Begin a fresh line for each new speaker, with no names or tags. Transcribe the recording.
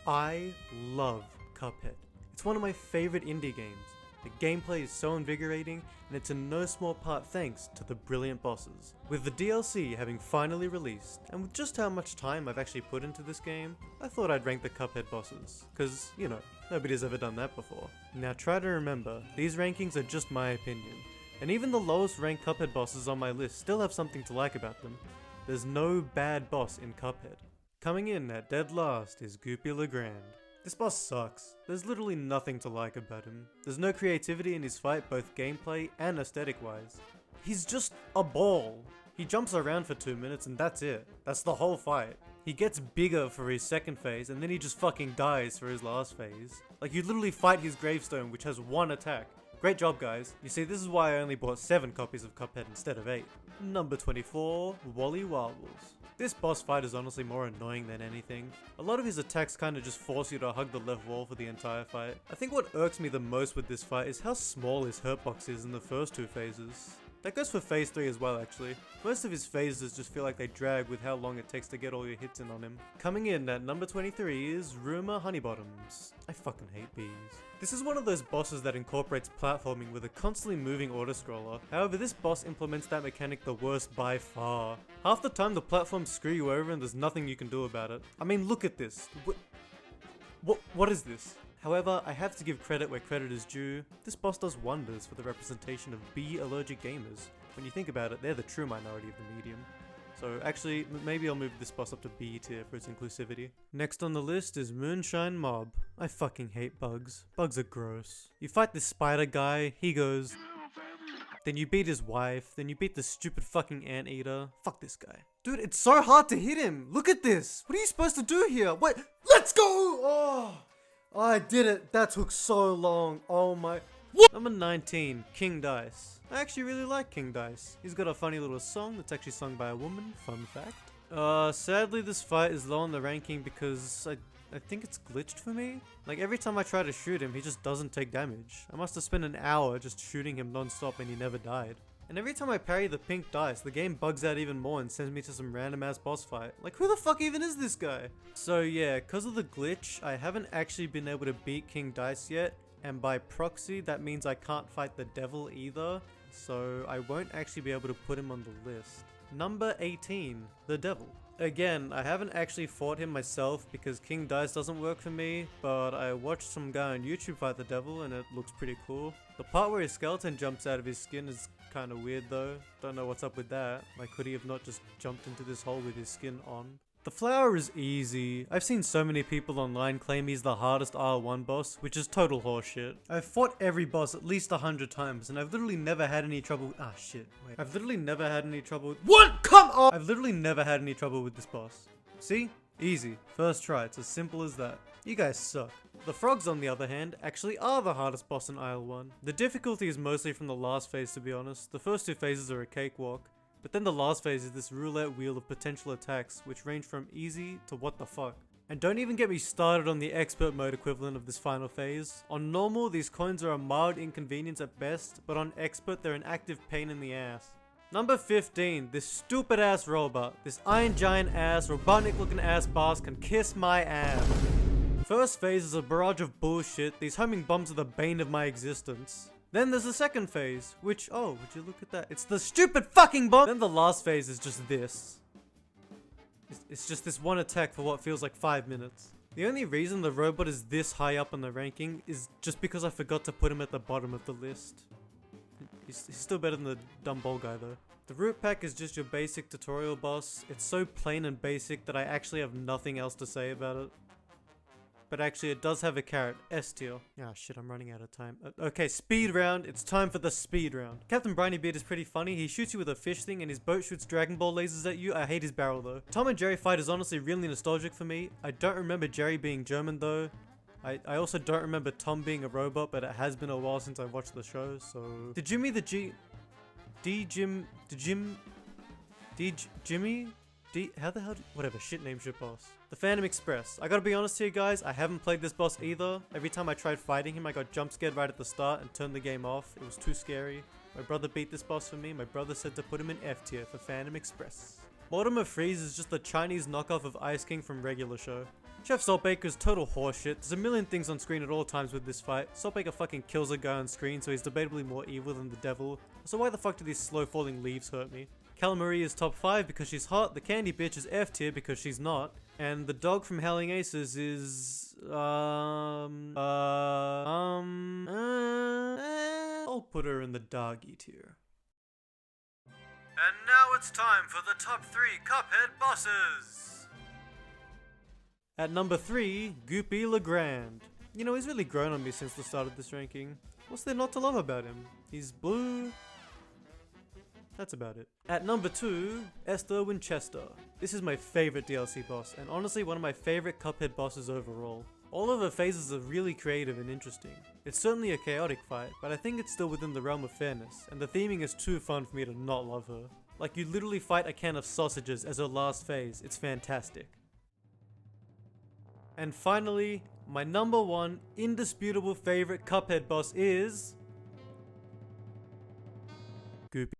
I love Cuphead. It's one of my favorite indie games. The gameplay is so invigorating, and it's in no small part thanks to the brilliant bosses. With the DLC having finally released, and with just how much time I've actually put into this game, I thought I'd rank the Cuphead bosses, cause, you know, nobody's ever done that before. Now try to remember, these rankings are just my opinion, and even the lowest ranked Cuphead bosses on my list still have something to like about them. There's no bad boss in Cuphead. Coming in at dead last is Goopy Legrand. This boss sucks. There's literally nothing to like about him. There's no creativity in his fight, both gameplay and aesthetic wise. He's just a ball. He jumps around for 2 minutes and that's it. That's the whole fight. He gets bigger for his second phase and then he just fucking dies for his last phase. Like, you literally fight his gravestone, which has one attack. Great job, guys. You see, this is why I only bought 7 copies of Cuphead instead of 8. Number 24, Wally Wobbles. This boss fight is honestly more annoying than anything. A lot of his attacks kinda just force you to hug the left wall for the entire fight. I think what irks me the most with this fight is how small his hurt box is in the first 2 phases. That goes for phase 3 as well, actually. Most of his phases just feel like they drag with how long it takes to get all your hits in on him. Coming in at number 23 is Rumor Honeybottoms. I fucking hate bees. This is one of those bosses that incorporates platforming with a constantly moving autoscroller. However, this boss implements that mechanic the worst by far. Half the time the platforms screw you over and there's nothing you can do about it. I mean, look at this. What is this? However, I have to give credit where credit is due. This boss does wonders for the representation of bee-allergic gamers. When you think about it, they're the true minority of the medium. So actually, maybe I'll move this boss up to B tier for its inclusivity. Next on the list is Moonshine Mob. I fucking hate bugs. Bugs are gross. You fight this spider guy, he goes... Then you beat his wife, then you beat the stupid fucking anteater. Fuck this guy. Dude, it's so hard to hit him! Look at this! What are you supposed to do here? Wait, let's go! Oh! I did it! That took so long. Oh my... What? Number 19, King Dice. I actually really like King Dice. He's got a funny little song that's actually sung by a woman, fun fact. Sadly this fight is low on the ranking because I think it's glitched for me. Like, every time I try to shoot him, he just doesn't take damage. I must have spent an hour just shooting him non-stop and he never died. And every time I parry the pink dice, the game bugs out even more and sends me to some random ass boss fight. Like, who the fuck even is this guy? So yeah, cause of the glitch, I haven't actually been able to beat King Dice yet. And by proxy, that means I can't fight the devil either. So I won't actually be able to put him on the list. Number 18, the devil. Again, I haven't actually fought him myself because King Dice doesn't work for me, but I watched some guy on YouTube fight the devil and it looks pretty cool. The part where his skeleton jumps out of his skin is kind of weird though. Don't know what's up with that. Like, could he have not just jumped into this hole with his skin on? The flower is easy. I've seen so many people online claim he's the hardest R1 boss, which is total horseshit. I've fought every boss at least 100 times and I've literally never had any trouble. Ah shit, wait. I've literally never had any trouble. What? Come on! I've literally never had any trouble with this boss. See? Easy. First try. It's as simple as that. You guys suck. The frogs, on the other hand, actually are the hardest boss in Isle 1. The difficulty is mostly from the last phase, to be honest. The first 2 phases are a cakewalk. But then the last phase is this roulette wheel of potential attacks, which range from easy to what the fuck. And don't even get me started on the expert mode equivalent of this final phase. On normal, these coins are a mild inconvenience at best, but on expert, they're an active pain in the ass. Number 15, this stupid ass robot. This iron giant ass, Robotnik looking ass boss can kiss my ass. First phase is a barrage of bullshit. These homing bombs are the bane of my existence. Then there's the second phase, which, oh, would you look at that? It's the stupid fucking bomb! Then the last phase is just this. It's just this one attack for what feels like 5 minutes. The only reason the robot is this high up on the ranking is just because I forgot to put him at the bottom of the list. He's still better than the dumb ball guy though. The root pack is just your basic tutorial boss. It's so plain and basic that I actually have nothing else to say about it. But actually, it does have a carrot. S tier. Ah, shit, I'm running out of time. Okay, speed round. It's time for the speed round. Captain Briny Beard is pretty funny. He shoots you with a fish thing and his boat shoots Dragon Ball lasers at you. I hate his barrel though. Tom and Jerry fight is honestly really nostalgic for me. I don't remember Jerry being German though. I also don't remember Tom being a robot, but it has been a while since I watched the show, so... Did Jimmy the Jimmy? How the hell whatever, shit name shit boss. The Phantom Express. I gotta be honest here guys, I haven't played this boss either. Every time I tried fighting him, I got jump scared right at the start and turned the game off. It was too scary. My brother beat this boss for me. My brother said to put him in F tier for Phantom Express. Mortimer Freeze is just the Chinese knockoff of Ice King from regular show. Chef Saltbaker's total horseshit. There's a million things on screen at all times with this fight. Saltbaker fucking kills a guy on screen, so he's debatably more evil than the devil. So why the fuck do these slow falling leaves hurt me? Calamari is top 5 because she's hot, the candy bitch is F tier because she's not, and the dog from Howling Aces is, I'll put her in the doggy tier. And now it's time for the top 3 Cuphead bosses! At number 3, Goopy Legrand. You know, he's really grown on me since the start of this ranking. What's there not to love about him? He's blue. That's about it. At number 2, Esther Winchester. This is my favorite DLC boss, and honestly one of my favorite Cuphead bosses overall. All of her phases are really creative and interesting. It's certainly a chaotic fight, but I think it's still within the realm of fairness, and the theming is too fun for me to not love her. Like, you literally fight a can of sausages as her last phase. It's fantastic. And finally, my number 1 indisputable favorite Cuphead boss is... Goopy.